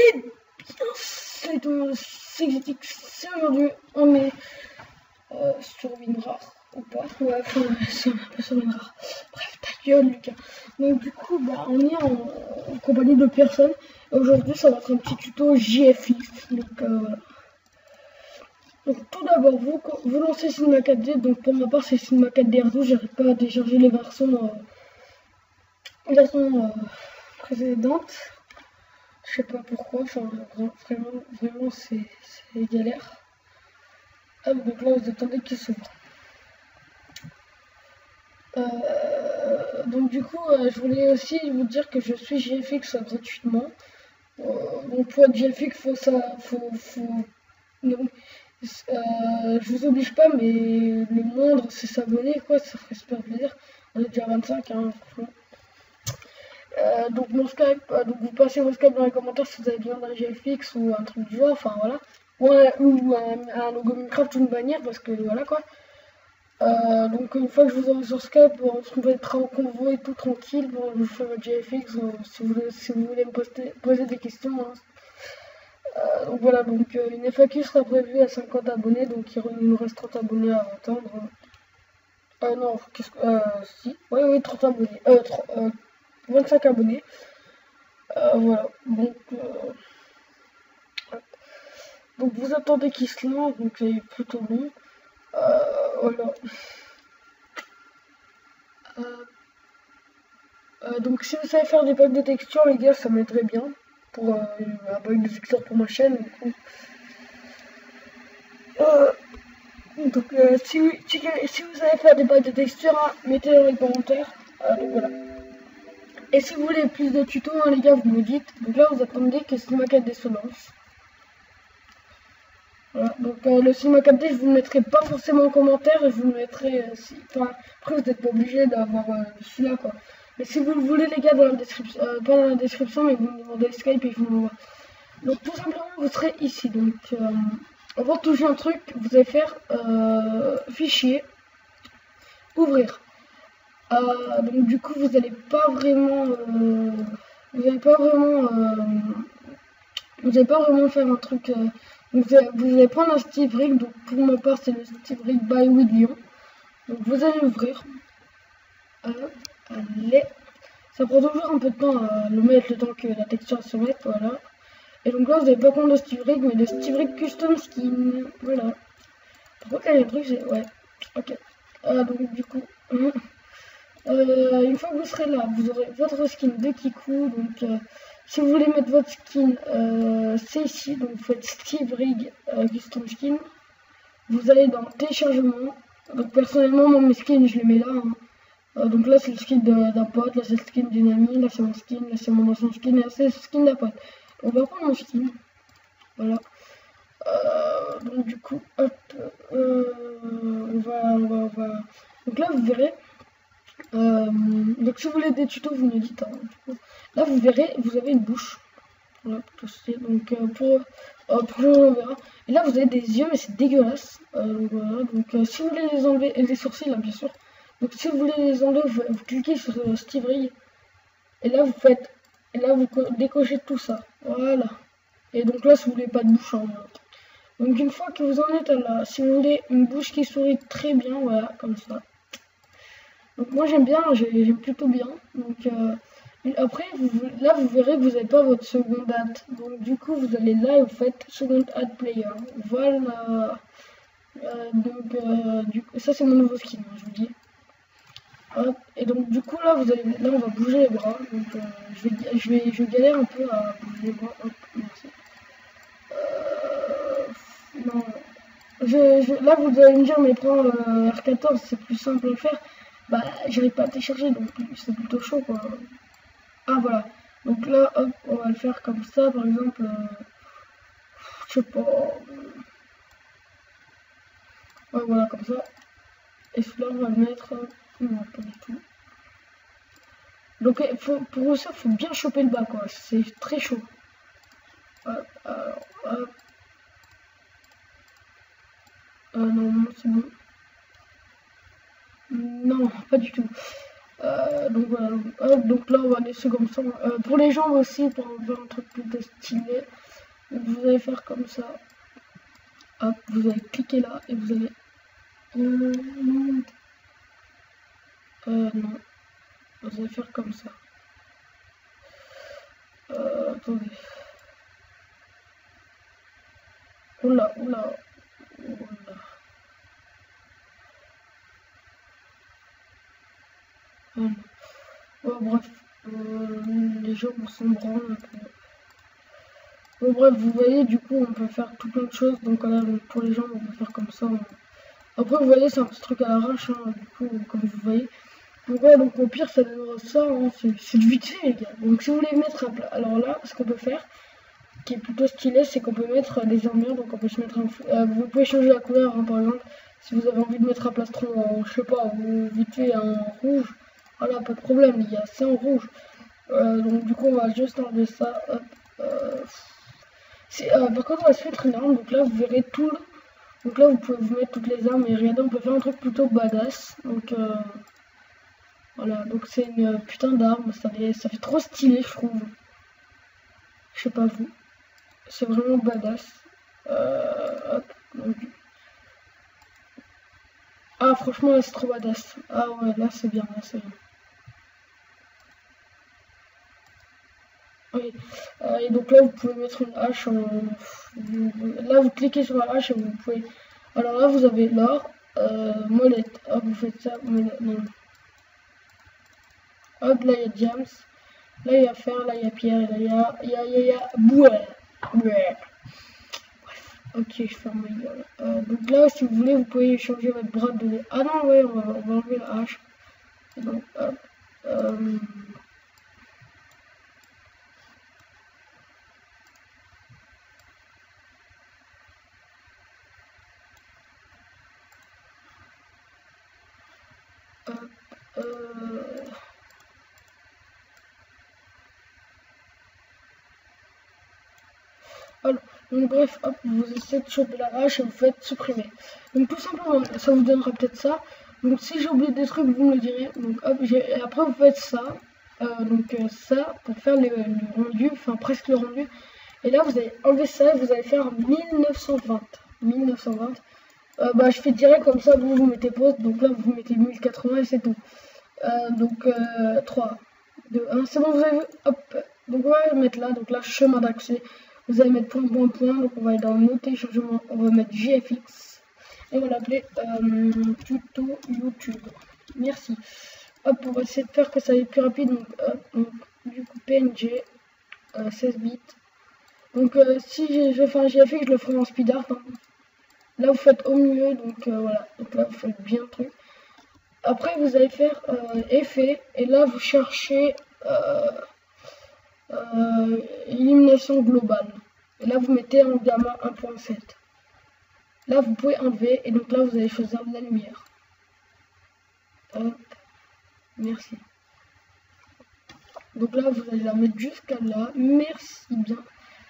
Et bien, c'est que aujourd'hui, on est sur Winrar, ou pas, ouais, enfin, c'est un peu sur Winrar. Bref, ta gueule, Lucas. Donc, du coup, bah, on est en compagnie de personnes. Aujourd'hui, ça va être un petit tuto JFX. Donc, voilà. Donc, tout d'abord, vous lancez Cinema 4D. Donc, pour ma part, c'est Cinema 4D R12. J'arrive pas à décharger les versions précédentes. Je sais pas pourquoi, enfin vraiment c'est galère. Ah, donc là vous attendez qu'il s'ouvre. Donc du coup je voulais aussi vous dire que je suis JFX gratuitement. Donc pour être JFX donc, je vous oblige pas, mais le moindre c'est s'abonner quoi, ça ferait super plaisir. On est déjà 25 hein, franchement. Donc mon Skype, donc vous passez vos Skype dans les commentaires si vous avez besoin d'un GFX ou un truc du genre, enfin voilà. Ou un logo Minecraft ou une bannière parce que voilà quoi. Donc une fois que je vous aurai sur Skype, on se mettra en convoi et tout tranquille, je vous fais votre GFX si vous voulez me poser des questions. Hein. Donc voilà, donc une FAQ sera prévue à 50 abonnés, donc il nous reste 30 abonnés à attendre. Non, si, oui, 30 abonnés, 25 abonnés. Voilà, donc vous attendez qu'il se lance, donc c'est plutôt long. Voilà. Donc si vous savez faire des packs de textures, les gars, ça m'aiderait bien pour un pack de textures pour ma chaîne. Donc si vous savez faire des packs de textures, hein, mettez dans les commentaires. Donc voilà. Et si vous voulez plus de tutos, hein, les gars, vous me dites. Donc là, vous attendez que Cinema 4D se lance. Voilà, donc le Cinema 4D, je vous le mettrai pas forcément en commentaire, et je vous le mettrai après vous n'êtes pas obligé d'avoir celui-là quoi. Mais si vous le voulez les gars dans la description, pas dans la description, mais vous me demandez Skype et je vous l'envoie. Donc tout simplement vous serez ici. Donc avant de toucher un truc, vous allez faire fichier, ouvrir. Donc du coup vous n'allez pas vraiment faire un truc. Vous allez prendre un Steve Rig, donc pour ma part c'est le Steve Rig by William. Donc vous allez l'ouvrir. Allez. Ça prend toujours un peu de temps à le mettre, le temps que la texture se mette, voilà. Et donc là vous n'avez pas compte le Steve Rig, mais le Steve Rig Custom Skin, voilà. Par contre là il y a un truc, c'est... ouais, ok. Donc du coup... une fois que vous serez là, vous aurez votre skin de Kiku, donc... si vous voulez mettre votre skin, c'est ici, donc vous faites Steve Rig Custom Skin. Vous allez dans téléchargement. Donc personnellement, moi mes skins, je les mets là. Hein. Donc là c'est le skin d'un pote, là c'est le skin d'une amie, là c'est mon skin, là c'est mon ancien skin, et là c'est le skin d'un pote. On va prendre mon skin. Voilà. Donc du coup, hop, on va... Donc là vous verrez. Donc si vous voulez des tutos, vous me dites. Hein, là vous verrez, vous avez une bouche. Voilà, donc pour jouer on verra. Et là vous avez des yeux mais c'est dégueulasse. Voilà, donc si vous voulez les enlever, et les sourcils là bien sûr. Donc si vous voulez les enlever, vous cliquez sur Steve Rig. Et là vous faites. Et là vous décochez tout ça. Voilà. Et donc là si vous voulez pas de bouche en donc une fois que vous en êtes là, si vous voulez une bouche qui sourit très bien, voilà, comme ça. Donc moi j'aime bien, j'aime plutôt bien. Donc après, là, vous verrez que vous n'avez pas votre second ad. Donc, du coup, vous allez là et vous faites second ad player. Voilà. Ça, c'est mon nouveau skin, hein, je vous dis. Hop. Et donc, du coup, là, là, on va bouger les bras. Donc, je galère un peu à bouger les bras. Hop, merci. Non. Là, vous allez me dire, mais prends R14, c'est plus simple à le faire. Bah, j'arrive pas à télécharger, donc c'est plutôt chaud, quoi. Ah voilà, donc là hop, on va le faire comme ça par exemple, je sais pas, ouais, voilà comme ça, et celui-là on va le mettre, non pas du tout. Donc pour ça il faut bien choper le bas quoi, c'est très chaud. Hop, alors, hop. Non, c'est bon. Non, pas du tout. Donc voilà, donc là on va laisser comme ça. Pour les jambes aussi, pour faire un truc plutôt stylé, donc vous allez faire comme ça. Hop, vous allez cliquer là et vous allez... non. Non. Vous allez faire comme ça. Attendez. Oula, oula, oula. Bon, bref, les jambes sont branlent un peu. Bon, bref, vous voyez, du coup, on peut faire tout plein de choses. Donc, là, pour les jambes, on peut faire comme ça. Après, vous voyez, c'est un petit truc à l'arrache, hein, du coup, comme vous voyez. Donc, ouais, donc au pire, ça donnera ça. Hein, c'est du vite fait, les gars. Donc, si vous voulez mettre un plat, alors là, ce qu'on peut faire, qui est plutôt stylé, c'est qu'on peut mettre des armures. Donc, on peut se mettre vous pouvez changer la couleur, hein, par exemple. Si vous avez envie de mettre un plastron en, je sais pas, ou vite fait en rouge, voilà, pas de problème, les gars, c'est en rouge. Donc, du coup, on va juste enlever ça. Hop, par contre, on va se mettre une arme. Donc là, vous verrez tout. Donc là, vous pouvez vous mettre toutes les armes. Et regardez, on peut faire un truc plutôt badass. Donc, voilà. Donc, c'est une putain d'arme. Ça fait trop stylé, je trouve. Je sais pas vous. C'est vraiment badass. Hop. Donc... Ah, franchement, là, c'est trop badass. Ah ouais, là, c'est bien. Là, c'est bien. Oui. Et donc là, vous pouvez mettre une hache. Là, vous cliquez sur la hache et vous pouvez... Alors là, vous avez l'or, molette. Hop, vous faites ça, molette. Non. Hop, là, il y a diams. Là, il y a fer, là, il y a pierre. Là, il y a... Bouet. Bref. Ok, je ferme ma gueule. Donc là, si vous voulez, vous pouvez changer votre bras de... Ah non, ouais, on va enlever la hache. Et donc, hop. Alors, donc bref, hop, vous essayez de choper la hache et vous faites supprimer. Donc tout simplement, ça vous donnera peut-être ça. Donc si j'ai oublié des trucs, vous me le direz. Donc hop, et après vous faites ça. Ça pour faire le rendu, enfin presque le rendu. Et là vous allez enlever ça et vous allez faire 1920. 1920. Bah je fais direct comme ça, vous mettez pause. Donc là vous mettez 1080 et c'est tout. 3, 2, 1, c'est bon, vous avez vu. Hop. Donc on va mettre là, donc là chemin d'accès. Vous allez mettre point, point, point, donc on va aller dans nos téléchargements, on va mettre GFX et on va l'appeler tuto YouTube. Merci. Hop, on va essayer de faire que ça aille plus rapide. Donc, donc du coup PNG 16 bits. Donc si je fais un GFX, je le ferai en speed art. Hein. Là vous faites au milieu, donc voilà. Donc là vous faites bien le truc. Après vous allez faire effet et là vous cherchez élimination globale. Et là, vous mettez en gamma 1.7. Là, vous pouvez enlever. Et donc là, vous allez choisir la lumière. Hop. Merci. Donc là, vous allez la mettre jusqu'à là. Merci bien.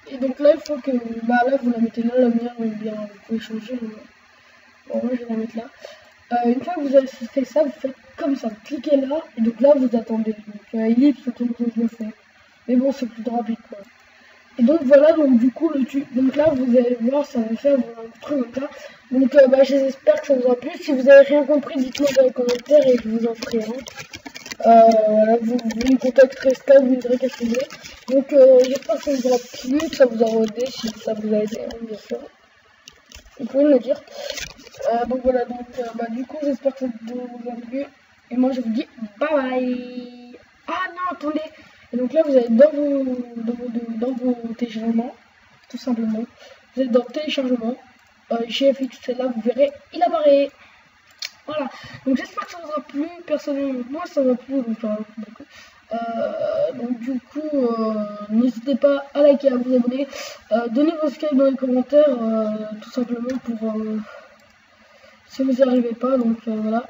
Et donc là, il faut que... Bah là, vous la mettez là, la lumière, ou bien vous pouvez changer. Bon, moi, je vais la mettre là. Une fois que vous avez fait ça, vous faites comme ça. Vous cliquez là. Et donc là, vous attendez. Donc ellipse, comme je le fais. Mais bon, c'est plus rapide, quoi. Et donc voilà, donc du coup, donc là, vous allez voir, ça va faire un truc comme ça. Donc bah, j'espère que ça vous a plu. Si vous avez rien compris, dites-moi dans les commentaires et je vous en ferai un. Voilà, vous me contacterez Skype, vous me direz qu'est-ce que vous voulez. Donc j'espère que ça vous aura plu, que ça vous aura aidé, si ça vous a aidé, hein, bien sûr. Vous pouvez me le dire. Donc voilà, donc bah, du coup, j'espère que cette vidéo vous a plu. Et moi, je vous dis bye bye. Ah non, attendez. Et donc là, vous allez dans vos téléchargements, tout simplement. Vous êtes dans téléchargement, GFX, c'est là, vous verrez, il apparaît. Voilà. Donc j'espère que ça vous a plu. Personnellement, moi, ça m'a plu. Donc du coup, n'hésitez pas à liker, à vous abonner. Donnez vos Skype dans les commentaires, tout simplement pour si vous n'y arrivez pas. Donc voilà.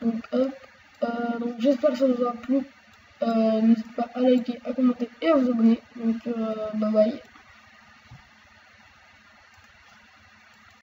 Donc hop. Donc j'espère que ça vous a plu. N'hésitez pas à liker, à commenter et à vous abonner. Donc bye bye.